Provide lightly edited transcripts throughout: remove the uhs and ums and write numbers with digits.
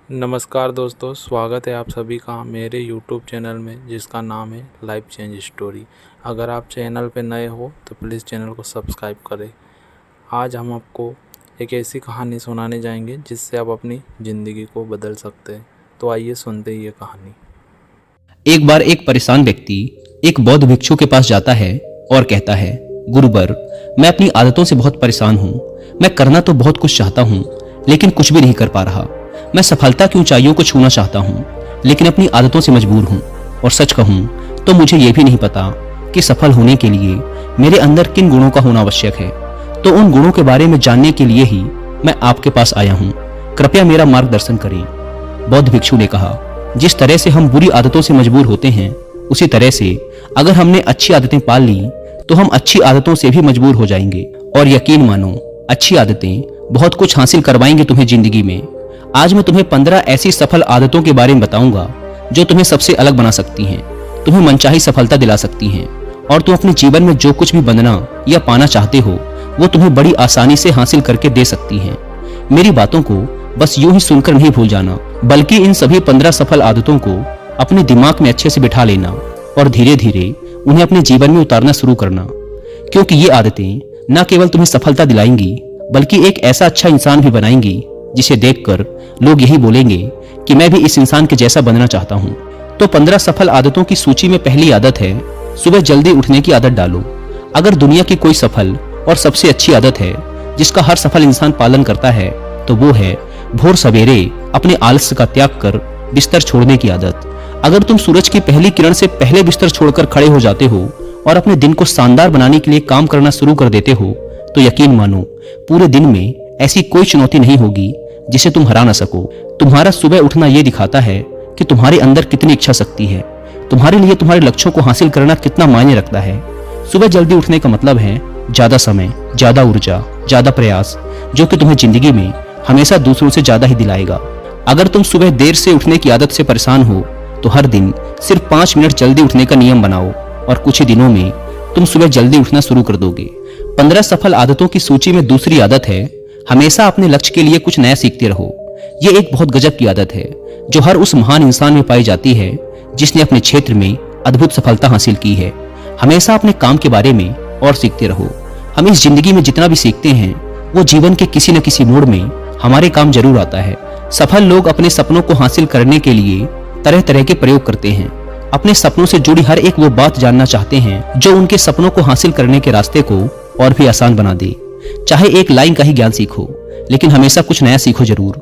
नमस्कार दोस्तों, स्वागत है आप सभी का मेरे YouTube चैनल में जिसका नाम है लाइफ चेंज स्टोरी। अगर आप चैनल पे नए हो तो प्लीज़ चैनल को सब्सक्राइब करें। आज हम आपको एक ऐसी कहानी सुनाने जाएंगे जिससे आप अपनी ज़िंदगी को बदल सकते हैं। तो आइए सुनते हैं ये कहानी। एक बार एक परेशान व्यक्ति एक बौद्ध भिक्षु के पास जाता है और कहता है, गुरुवर, मैं अपनी आदतों से बहुत परेशान हूँ। मैं करना तो बहुत कुछ चाहता हूँ लेकिन कुछ भी नहीं कर पा रहा। मैं सफलता की ऊंचाइयों को छूना चाहता हूँ लेकिन अपनी आदतों से मजबूर हूँ। और सच कहूँ तो मुझे ये भी नहीं पता कि सफल होने के लिए मेरे अंदर किन गुणों का होना आवश्यक है। तो उन गुणों के बारे में जानने के लिए ही मैं आपके पास आया हूँ। कृपया मेरा मार्गदर्शन करें। बौद्ध भिक्षु ने कहा, जिस तरह से हम बुरी आदतों से मजबूर होते हैं उसी तरह से अगर हमने अच्छी आदतें पाल ली तो हम अच्छी आदतों से भी मजबूर हो जाएंगे। और यकीन मानो, अच्छी आदतें बहुत कुछ हासिल करवाएंगे तुम्हें जिंदगी में। आज मैं तुम्हें 15 ऐसी सफल आदतों के बारे में बताऊंगा जो तुम्हें सबसे अलग बना सकती हैं, तुम्हें मनचाही सफलता दिला सकती हैं और तुम अपने जीवन में जो कुछ भी बनना या पाना चाहते हो वो तुम्हें बड़ी आसानी से हासिल करके दे सकती हैं। मेरी बातों को बस यूं ही सुनकर नहीं भूल जाना, बल्कि इन सभी 15 सफल आदतों को अपने दिमाग में अच्छे से बिठा लेना और धीरे धीरे उन्हें अपने जीवन में उतारना शुरू करना। क्योंकि ये आदतें न केवल तुम्हें सफलता दिलाएंगी बल्कि एक ऐसा अच्छा इंसान भी बनाएंगी जिसे देखकर लोग यही बोलेंगे कि मैं भी इस इंसान के जैसा बनना चाहता हूँ। तो 15 सफल आदतों की सूची में पहली आदत है, सुबह जल्दी उठने की आदत डालो। अगर दुनिया की कोई सफल और सबसे अच्छी आदत है जिसका हर सफल इंसान पालन करता है तो वो है भोर सवेरे अपने आलस्य का त्याग कर बिस्तर छोड़ने की आदत। अगर तुम सूरज की पहली किरण से पहले बिस्तर छोड़कर खड़े हो जाते हो और अपने दिन को शानदार बनाने के लिए काम करना शुरू कर देते हो तो यकीन मानो, पूरे दिन में ऐसी कोई चुनौती नहीं होगी जिसे तुम हरा ना सको। तुम्हारा सुबह उठना यह दिखाता है कि तुम्हारे अंदर कितनी इच्छा शक्ति है, तुम्हारे लिए तुम्हारे लक्ष्यों को हासिल करना कितना मायने रखता है। सुबह जल्दी उठने का मतलब है ज्यादा समय, ज्यादा ऊर्जा, ज्यादा प्रयास, जो कि तुम्हें जिंदगी में हमेशा दूसरों से ज्यादा ही दिलाएगा। अगर तुम सुबह देर से उठने की आदत से परेशान हो तो हर दिन सिर्फ 5 मिनट जल्दी उठने का नियम बनाओ और कुछ ही दिनों में तुम सुबह जल्दी उठना शुरू कर दोगे। 15 सफल आदतों की सूची में दूसरी आदत है, हमेशा अपने लक्ष्य के लिए कुछ नया सीखते रहो। यह एक बहुत गजब की आदत है जो हर उस महान इंसान में पाई जाती है जिसने अपने क्षेत्र में अद्भुत सफलता हासिल की है। हमेशा अपने काम के बारे में और सीखते रहो। हम इस जिंदगी में जितना भी सीखते हैं वो जीवन के किसी न किसी मोड़ में हमारे काम जरूर आता है। सफल लोग अपने सपनों को हासिल करने के लिए तरह तरह के प्रयोग करते हैं। अपने सपनों से जुड़ी हर एक वो बात जानना चाहते हैं जो उनके सपनों को हासिल करने के रास्ते को और भी आसान बना दे। चाहे एक लाइन का ही ज्ञान सीखो लेकिन हमेशा कुछ नया सीखो जरूर।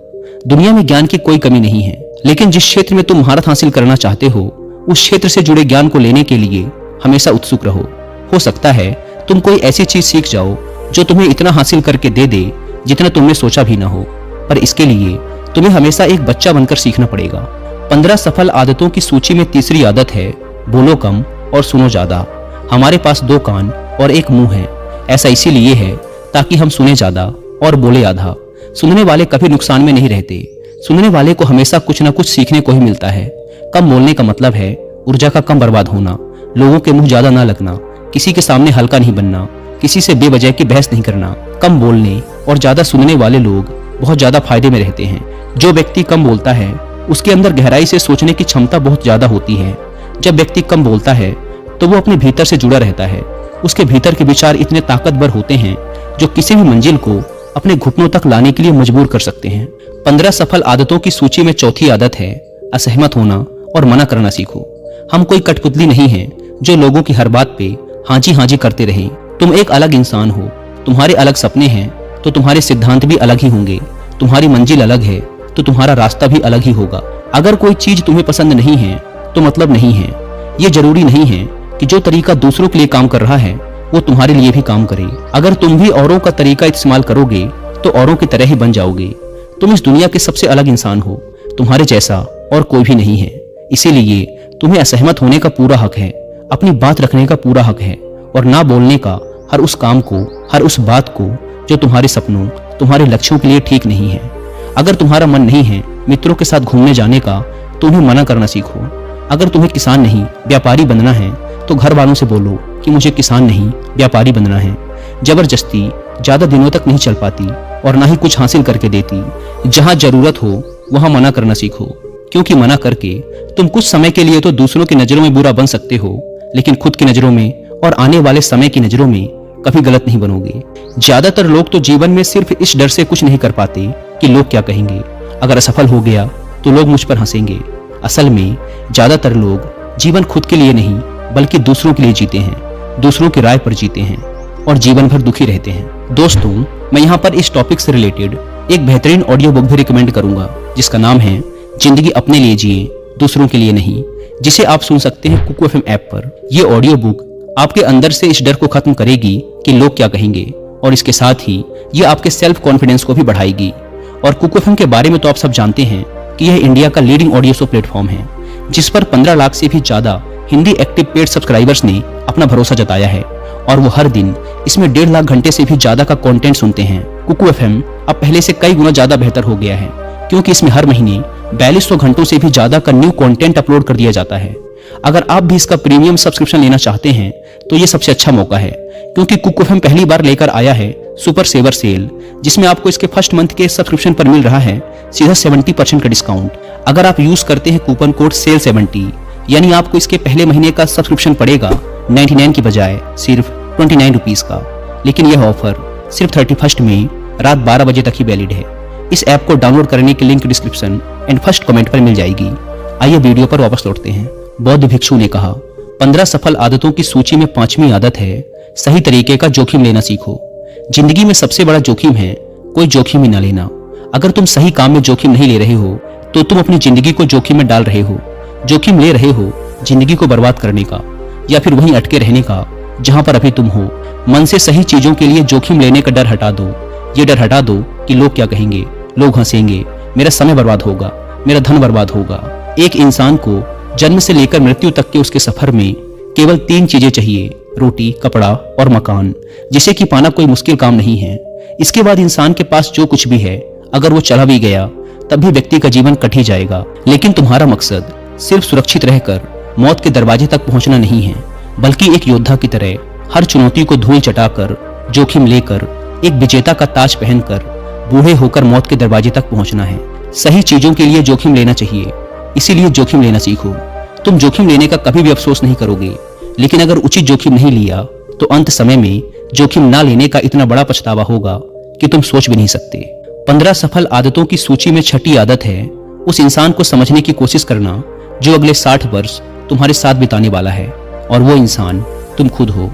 दुनिया में ज्ञान की कोई कमी नहीं है, लेकिन जिस क्षेत्र में तुम महारत हासिल करना चाहते हो उस क्षेत्र से जुड़े ज्ञान को लेने के लिए हमेशा उत्सुक रहो। हो सकता है तुम कोई ऐसी चीज सीख जाओ जो तुम्हें इतना हासिल करके दे दे जितना तुमने सोचा भी ना हो, पर इसके लिए तुम्हें हमेशा एक बच्चा बनकर सीखना पड़ेगा। 15 सफल आदतों की सूची में तीसरी आदत है, बोलो कम और सुनो ज्यादा। हमारे पास 2 कान और एक मुंह है। ऐसा इसीलिए है ताकि हम सुने ज्यादा और बोले आधा। सुनने वाले कभी नुकसान में नहीं रहते। सुनने वाले को हमेशा कुछ न कुछ सीखने को ही मिलता है। कम बोलने का मतलब है ऊर्जा का कम बर्बाद होना, लोगों के मुंह ज्यादा ना लगना, किसी के सामने हल्का नहीं बनना, किसी से बेवजह की बहस नहीं करना। कम बोलने और ज्यादा सुनने वाले लोग बहुत ज्यादा फायदे में रहते हैं। जो व्यक्ति कम बोलता है उसके अंदर गहराई से सोचने की क्षमता बहुत ज्यादा होती है। जब व्यक्ति कम बोलता है तो वो अपने भीतर से जुड़ा रहता है। उसके भीतर के विचार इतने ताकतवर होते हैं जो किसी भी मंजिल को अपने घुटनों तक लाने के लिए मजबूर कर सकते हैं। 15 सफल आदतों की सूची में चौथी आदत है, असहमत होना और मना करना सीखो। हम कोई कठपुतली नहीं है जो लोगों की हर बात पे हाँ जी करते रहें। तुम एक अलग इंसान हो, तुम्हारे अलग सपने हैं तो तुम्हारे सिद्धांत भी अलग ही होंगे। तुम्हारी मंजिल अलग है तो तुम्हारा रास्ता भी अलग ही होगा। अगर कोई चीज तुम्हें पसंद नहीं है तो मतलब नहीं है। ये जरूरी नहीं है कि जो तरीका दूसरों के लिए काम कर रहा है वो तुम्हारे लिए भी काम करे। अगर तुम भी औरों का तरीका इस्तेमाल करोगे तो औरों की तरह ही बन जाओगे। तुम इस दुनिया के सबसे अलग इंसान हो, तुम्हारे जैसा और कोई भी नहीं है। इसीलिए तुम्हें असहमत होने का पूरा हक है, अपनी बात रखने का पूरा हक है और ना बोलने का हर उस काम को, हर उस बात को जो तुम्हारे सपनों, तुम्हारे लक्ष्यों के लिए ठीक नहीं है। अगर तुम्हारा मन नहीं है मित्रों के साथ घूमने जाने का तो उन्हें मना करना सीखो। अगर तुम्हें किसान नहीं व्यापारी बनना है तो घर वालों से बोलो कि मुझे किसान नहीं व्यापारी बनना है। जबरदस्ती ज्यादा दिनों तक नहीं चल पाती और ना ही कुछ हासिल करके देती। जहां जरूरत हो वहां मना करना सीखो, क्योंकि मना करके तुम कुछ समय के लिए तो दूसरों की नजरों में बुरा बन सकते हो, लेकिन खुद की नजरों में और आने वाले समय की नजरों में कभी गलत नहीं बनोगे। ज्यादातर लोग तो जीवन में सिर्फ इस डर से कुछ नहीं कर पाते कि लोग क्या कहेंगे। अगर असफल हो गया तो लोग मुझ पर हंसेंगे। असल में ज्यादातर लोग जीवन खुद के लिए नहीं बल्कि दूसरों के लिए जीते हैं, दूसरों की राय पर जीते हैं और जीवन भर दुखी रहते हैं। दोस्तों, मैं यहाँ पर इस टॉपिक से रिलेटेड एक बेहतरीन ऑडियो बुक भी रिकमेंड करूंगा जिसका नाम है जिंदगी अपने लिए जिए, दूसरों के लिए नहीं, जिसे आप सुन सकते हैं कुकू एफएम ऐप पर। यह ऑडियो बुक आपके अंदर से इस डर को खत्म करेगी कि लोग क्या कहेंगे, और इसके साथ ही ये आपके सेल्फ कॉन्फिडेंस को भी बढ़ाएगी। और कुकू एफएम के बारे में तो आप सब जानते हैं कि यह इंडिया का लीडिंग ऑडियो शो प्लेटफॉर्म है, जिस पर 15 लाख से भी ज्यादा हिंदी एक्टिव पेड सब्सक्राइबर्स ने अपना भरोसा जताया है, और वो हर दिन इसमें 1.5 लाख घंटे से भी ज्यादा का कंटेंट सुनते हैं। कुकू एफएम अब पहले से कई गुना ज्यादा बेहतर हो गया है, क्योंकि इसमें हर महीने 4200 घंटों से भी ज्यादा का न्यू कंटेंट अपलोड कर दिया जाता है। अगर आप भी इसका प्रीमियम सब्सक्रिप्शन लेना चाहते हैं तो ये सबसे अच्छा मौका है, क्योंकि कुकू एफएम पहली बार लेकर आया है सुपर सेवर सेल, जिसमें आपको इसके फर्स्ट मंथ के सब्सक्रिप्शन पर मिल रहा है सीधा 70% का डिस्काउंट। अगर आप यूज करते हैं कूपन कोड SALE70, यानी आपको इसके पहले महीने का सब्सक्रिप्शन पड़ेगा 99 की बजाय सिर्फ 29 रुपीज का। लेकिन यह ऑफर सिर्फ 31 मई रात 12 बजे तक ही वैलिड है। इस ऐप को डाउनलोड करने की link description and first comment पर मिल जाएगी। आइए वीडियो पर वापस लौटते हैं। बौद्ध भिक्षु ने कहा, 15 सफल आदतों की सूची में 5वीं आदत है सही तरीके का जोखिम लेना सीखो। जिंदगी में सबसे बड़ा जोखिम है कोई जोखिम ही ना लेना। अगर तुम सही काम में जोखिम नहीं ले रहे हो तो तुम अपनी जिंदगी को जोखिम में डाल रहे हो। जोखिम ले रहे हो जिंदगी को बर्बाद करने का, या फिर वहीं अटके रहने का जहां पर अभी तुम हो। मन से सही चीजों के लिए जोखिम लेने का डर हटा दो। ये डर हटा दो कि लोग क्या कहेंगे, लोग हंसेंगे, मेरा समय बर्बाद होगा, मेरा धन बर्बाद होगा। एक इंसान को जन्म से लेकर मृत्यु तक के उसके सफर में केवल 3 चीजें चाहिए, रोटी, कपड़ा और मकान, जिसे कि पाना कोई मुश्किल काम नहीं है। इसके बाद इंसान के पास जो कुछ भी है, अगर वो चला भी गया तब भी व्यक्ति का जीवन कट ही जाएगा। लेकिन तुम्हारा मकसद सिर्फ सुरक्षित रहकर मौत के दरवाजे तक पहुंचना नहीं है, बल्कि एक योद्धा की तरह हर चुनौती को धूल चटाकर, जोखिम लेकर, एक विजेता का ताज पहनकर बूढ़े होकर मौत के दरवाजे तक पहुंचना है। सही चीजों के लिए जोखिम लेना चाहिए, इसीलिए जोखिम लेना सीखो। तुम जोखिम लेने का कभी भी अफसोस नहीं करोगे, लेकिन अगर उचित जोखिम नहीं लिया तो अंत समय में जोखिम ना लेने का इतना बड़ा पछतावा होगा कि तुम सोच भी नहीं सकते। 15 सफल आदतों की सूची में 6ठी आदत है उस इंसान को समझने की कोशिश करना जो अगले 60 वर्ष तुम्हारे साथ बिताने वाला है, और वो इंसान तुम खुद हो।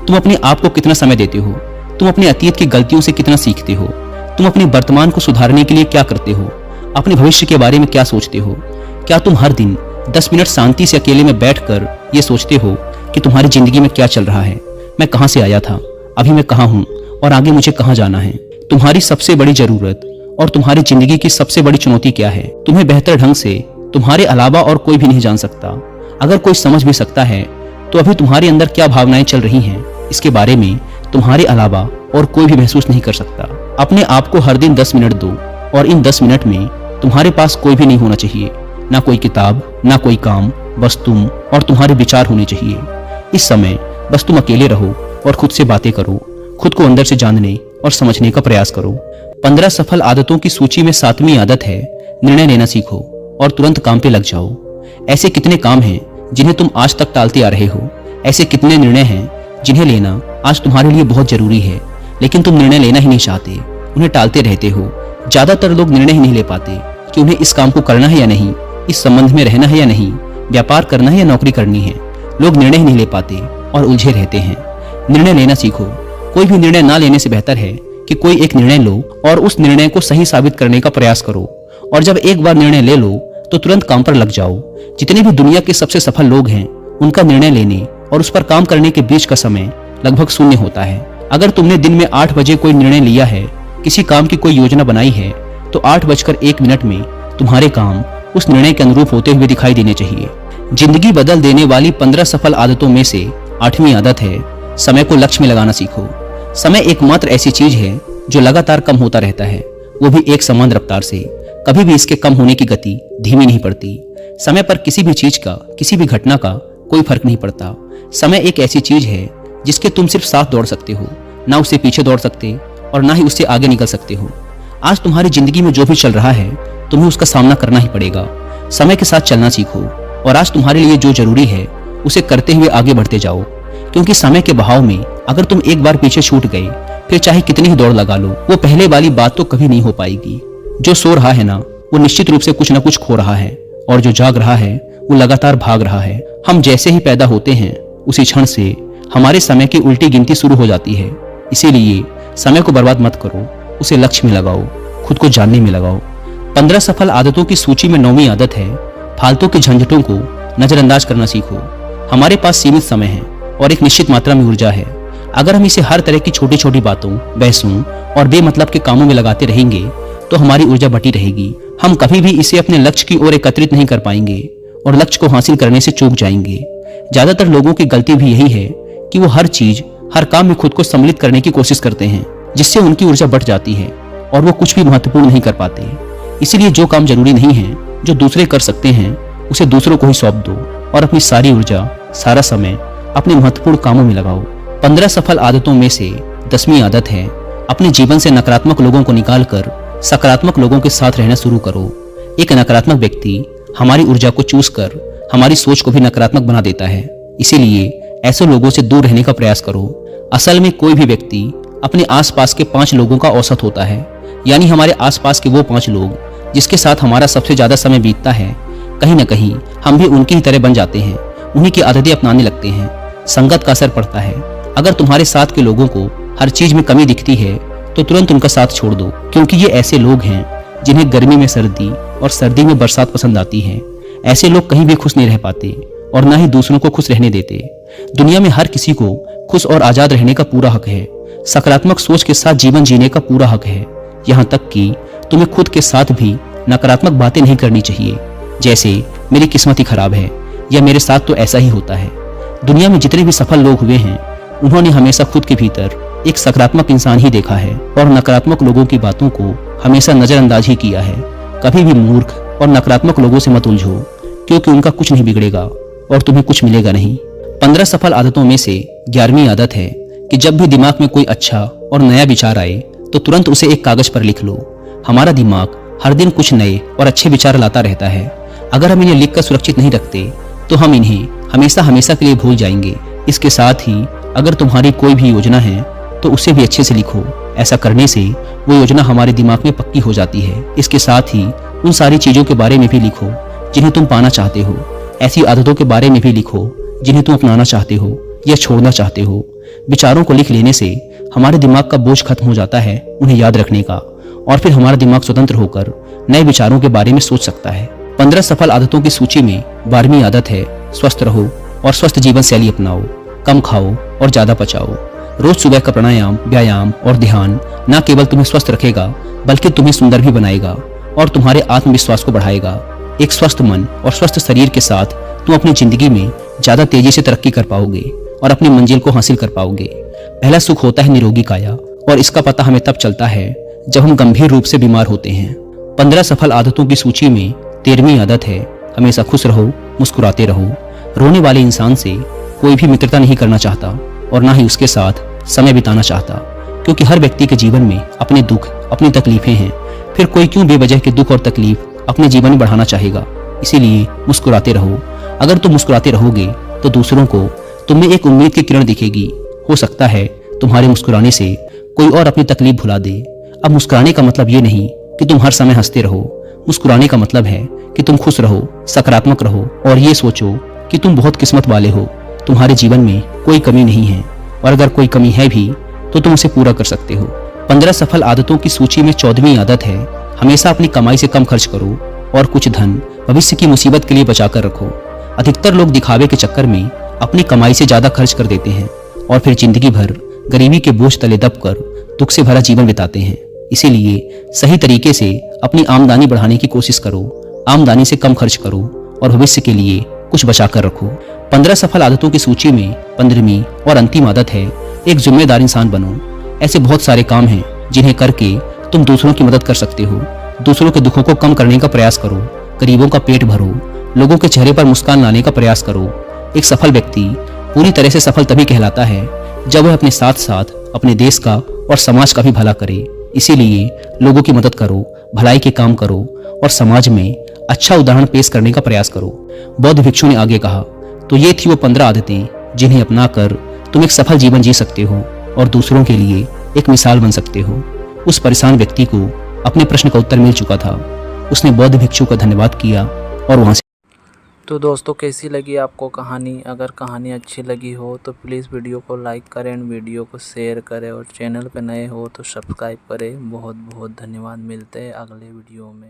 तुम अपने आप को कितना समय देते हो, तुम अपने अतीत की गलतियों से कितना सीखते हो, तुम अपने वर्तमान को सुधारने के लिए क्या करते हो, अपने भविष्य के बारे में क्या सोचते हो। क्या तुम हर दिन 10 मिनट शांति से अकेले में बैठकर ये सोचते हो कि तुम्हारी जिंदगी में क्या चल रहा है, मैं कहां से आया था, अभी मैं कहां हूं और आगे मुझे कहां जाना है। तुम्हारी सबसे बड़ी जरूरत और तुम्हारी जिंदगी की सबसे बड़ी चुनौती क्या है, तुम्हें बेहतर ढंग से तुम्हारे अलावा और कोई भी नहीं जान सकता। अगर कोई समझ भी सकता है तो अभी तुम्हारे अंदर क्या भावनाएं चल रही हैं, इसके बारे में तुम्हारे अलावा और कोई भी महसूस नहीं कर सकता। अपने आप को हर दिन 10 मिनट दो, और इन 10 मिनट में तुम्हारे पास कोई भी नहीं होना चाहिए, ना कोई किताब, ना कोई काम, बस तुम और तुम्हारे विचार होने चाहिए। इस समय बस तुम अकेले रहो और खुद से बातें करो, खुद को अंदर से जानने और समझने का प्रयास करो। 15 सफल आदतों की सूची में 7वीं आदत है निर्णय लेना सीखो और तुरंत काम पे लग जाओ। ऐसे कितने काम हैं जिन्हें तुम आज तक टालते आ रहे हो, ऐसे कितने निर्णय हैं जिन्हें लेना आज तुम्हारे लिए बहुत जरूरी है, लेकिन तुम निर्णय लेना ही नहीं चाहते, उन्हें टालते रहते हो। ज्यादातर लोग निर्णय ही नहीं ले पाते कि उन्हें इस काम को करना है या नहीं, इस संबंध में रहना है या नहीं, व्यापार करना है या नौकरी करनी है। लोग निर्णय ही नहीं ले पाते और उलझे रहते हैं। निर्णय लेना सीखो। कोई भी निर्णय ना लेने से बेहतर है कि कोई एक निर्णय लो और उस निर्णय को सही साबित करने का प्रयास करो, और जब एक बार निर्णय ले लो तो तुरंत काम पर लग जाओ। जितने भी दुनिया के सबसे सफल लोग हैं, उनका निर्णय लेने और उस पर काम करने के बीच का समय लगभग 0 होता है। अगर तुमने दिन में 8 बजे कोई निर्णय लिया है, किसी काम की कोई योजना बनाई है, तो 8:01 में तुम्हारे काम उस निर्णय के अनुरूप होते हुए दिखाई देने चाहिए। जिंदगी बदल देने वाली 15 सफल आदतों में से 8वीं आदत है समय को लक्ष्य में लगाना सीखो। समय एकमात्र ऐसी चीज है जो लगातार कम होता रहता है, वो भी एक समान रफ्तार से। कभी भी इसके कम होने की गति धीमी नहीं पड़ती। समय पर किसी भी चीज का, किसी भी घटना का कोई फर्क नहीं पड़ता। समय एक ऐसी चीज है जिसके तुम सिर्फ साथ दौड़ सकते हो, ना उससे पीछे दौड़ सकते और ना ही उससे आगे निकल सकते हो। आज तुम्हारी जिंदगी में जो भी चल रहा है तुम्हें उसका सामना करना ही पड़ेगा। समय के साथ चलना सीखो और आज तुम्हारे लिए जो जरूरी है उसे करते हुए आगे बढ़ते जाओ, क्योंकि समय के बहाव में अगर तुम एक बार पीछे छूट गए फिर चाहे कितनी ही दौड़ लगा लो, वो पहले वाली बात तो कभी नहीं हो पाएगी। जो सो रहा है ना, वो निश्चित रूप से कुछ ना कुछ खो रहा है, और जो जाग रहा है वो लगातार भाग रहा है। हम जैसे ही पैदा होते हैं उसी क्षण से हमारे समय की उल्टी गिनती शुरू हो जाती है। इसीलिए समय को बर्बाद मत करो, उसे लक्ष्य में लगाओ, खुद को जानने में लगाओ। 15 सफल आदतों की सूची में 9वीं आदत है फालतू के झंझटों को नजरअंदाज करना सीखो। हमारे पास सीमित समय है और एक निश्चित मात्रा में ऊर्जा है। अगर हम इसे हर तरह की छोटी छोटी बातों, बहसों और बेमतलब के कामों में लगाते रहेंगे तो हमारी ऊर्जा बटी रहेगी। हम कभी भी इसे अपने लक्ष्य की ओर एकत्रित नहीं कर पाएंगे और लक्ष्य को हासिल करने से चूक जाएंगे। ज्यादातर लोगों की गलती भी यही है कि वो हर चीज, हर काम में खुद को सम्मिलित करने की कोशिश करते हैं, जिससे उनकी ऊर्जा बढ़ जाती है और वो कुछ भी महत्वपूर्ण नहीं कर पाते। इसीलिए जो काम जरूरी नहीं है, जो दूसरे कर सकते हैं, उसे दूसरों को ही सौंप दो और अपनी सारी ऊर्जा, सारा समय अपने महत्वपूर्ण कामों में लगाओ। 15 सफल आदतों में से 10वीं आदत है अपने जीवन से नकारात्मक लोगों को निकालकर सकारात्मक लोगों के साथ रहना शुरू करो। एक नकारात्मक व्यक्ति हमारी ऊर्जा को चूस कर हमारी सोच को भी नकारात्मक बना देता है। इसीलिए ऐसे लोगों से दूर रहने का प्रयास करो। असल में कोई भी व्यक्ति अपने आसपास के 5 लोगों का औसत होता है, यानी हमारे आसपास के वो 5 लोग जिसके साथ हमारा सबसे ज्यादा समय बीतता है, कहीं ना कहीं हम भी उनकी ही तरह बन जाते हैं, उन्हीं की आदतें अपनाने लगते हैं। संगत का असर पड़ता है। अगर तुम्हारे साथ के लोगों को हर चीज में कमी दिखती है तो तुरंत उनका साथ छोड़ दो, क्योंकि ये ऐसे लोग हैं जिन्हें गर्मी में सर्दी और सर्दी में बरसात पसंद आती है। ऐसे लोग कहीं भी खुश नहीं रह पाते और ना ही दूसरों को खुश रहने देते। दुनिया में हर किसी को खुश और आजाद रहने का पूरा हक है। सकारात्मक सोच के साथ जीवन जीने का पूरा हक है। यहाँ तक कि तुम्हें खुद के साथ भी नकारात्मक बातें नहीं करनी चाहिए, जैसे मेरी किस्मत ही खराब है या मेरे साथ तो ऐसा ही होता है। दुनिया में जितने भी सफल लोग हुए हैं उन्होंने हमेशा खुद के भीतर एक सकारात्मक इंसान ही देखा है और नकारात्मक लोगों की बातों को हमेशा नजरअंदाज ही किया है। कभी भी मूर्ख और नकारात्मक लोगों से मत उलझो, क्योंकि उनका कुछ नहीं बिगड़ेगा और तुम्हें कुछ मिलेगा नहीं। 15 सफल आदतों में से 11वीं आदत है कि जब भी दिमाग में कोई अच्छा और नया विचार आए तो तुरंत उसे एक कागज पर लिख लो। हमारा दिमाग हर दिन कुछ नए और अच्छे विचार लाता रहता है। अगर हम इन्हें लिखकर सुरक्षित नहीं रखते तो हम इन्हें हमेशा हमेशा के लिए भूल जाएंगे। इसके साथ ही अगर तुम्हारी कोई भी योजना है तो उसे भी अच्छे से लिखो। ऐसा करने से वो योजना हमारे दिमाग में पक्की हो जाती है। इसके साथ ही उन सारी चीजों के बारे में भी लिखो जिन्हें तुम पाना चाहते हो। ऐसी आदतों के बारे में भी लिखो जिन्हें तुम अपनाना चाहते हो या छोड़ना चाहते हो। विचारों को लिख लेने से हमारे दिमाग का बोझ खत्म हो जाता है उन्हें याद रखने का, और फिर हमारा दिमाग स्वतंत्र होकर नए विचारों के बारे में सोच सकता है। 15 सफल आदतों की सूची में 12वीं आदत है स्वस्थ रहो और स्वस्थ जीवन शैली अपनाओ। कम खाओ और ज्यादा पचाओ। रोज सुबह का प्राणायाम, व्यायाम और ध्यान न केवल तुम्हें स्वस्थ रखेगा बल्कि तुम्हें सुंदर भी बनाएगा और तुम्हारे आत्मविश्वास को बढ़ाएगा। एक स्वस्थ मन और स्वस्थ शरीर के साथ तुम अपनी जिंदगी में ज्यादा तेजी से तरक्की कर पाओगे और अपनी मंजिल को हासिल कर पाओगे। पहला सुख होता है निरोगी काया, और इसका पता हमें तब चलता है जब हम गंभीर रूप से बीमार होते हैं। 15 सफल आदतों की सूची में 13वीं आदत है हमेशा खुश रहो, मुस्कुराते रहो। रोने वाले इंसान से कोई भी मित्रता नहीं करना चाहता और ना ही उसके साथ समय बिताना चाहता, क्योंकि हर व्यक्ति के जीवन में अपने दुख, अपनी तकलीफें हैं। फिर कोई क्यों बेवजह के दुख और तकलीफ अपने जीवन में बढ़ाना चाहेगा। इसीलिए मुस्कुराते रहो। अगर तुम मुस्कुराते रहोगे तो दूसरों को तुम में एक उम्मीद की किरण दिखेगी। हो सकता है तुम्हारे मुस्कुराने से कोई और अपनी तकलीफ भुला दे। अब मुस्कुराने का मतलब ये नहीं कि तुम हर समय हंसते रहो। मुस्कुराने का मतलब है कि तुम खुश रहो, सकारात्मक रहो और ये सोचो कि तुम बहुत किस्मत वाले हो। तुम्हारे जीवन में कोई कमी नहीं है, और अगर कोई कमी है भी तो तुम उसे पूरा कर सकते हो। 15 सफल आदतों की सूची में 14वीं आदत है हमेशा अपनी कमाई से कम खर्च करो और कुछ धन भविष्य की मुसीबत के लिए बचा कर रखो। अधिकतर लोग दिखावे के चक्कर में अपनी कमाई से ज्यादा खर्च कर देते हैं और फिर जिंदगी भर गरीबी के बोझ तले दबकर दुख से भरा जीवन बिताते हैं। इसीलिए सही तरीके से अपनी आमदनी बढ़ाने की कोशिश करो। आमदनी से कम खर्च करो और भविष्य के लिए कुछ बचा कर रखो। 15 सफल आदतों की सूची में 15वीं और अंतिम आदत है एक जिम्मेदार इंसान बनो। ऐसे बहुत सारे काम हैं जिन्हें करके तुम दूसरों की मदद कर सकते हो। दूसरों के दुखों को कम करने का प्रयास करो, गरीबों का पेट भरो, लोगों के चेहरे पर मुस्कान लाने का प्रयास करो। एक सफल व्यक्ति पूरी तरह से सफल तभी कहलाता है जब वह अपने साथ साथ अपने देश का और समाज का भी भला करे। इसीलिए लोगों की मदद करो, भलाई के काम करो और समाज में अच्छा उदाहरण पेश करने का प्रयास करो। बौद्ध भिक्षु ने आगे कहा, तो ये थी वो 15 आदतें जिन्हें अपनाकर तुम एक सफल जीवन जी सकते हो और दूसरों के लिए एक मिसाल बन सकते हो। उस परेशान व्यक्ति को अपने प्रश्न का उत्तर मिल चुका था। उसने बौद्ध भिक्षु का धन्यवाद किया और वहां से। तो दोस्तों, कैसी लगी आपको कहानी? अगर कहानी अच्छी लगी हो तो प्लीज़ वीडियो को लाइक करें, वीडियो को शेयर करें और चैनल पर नए हो तो सब्सक्राइब करें। बहुत बहुत धन्यवाद। मिलते हैं अगले वीडियो में।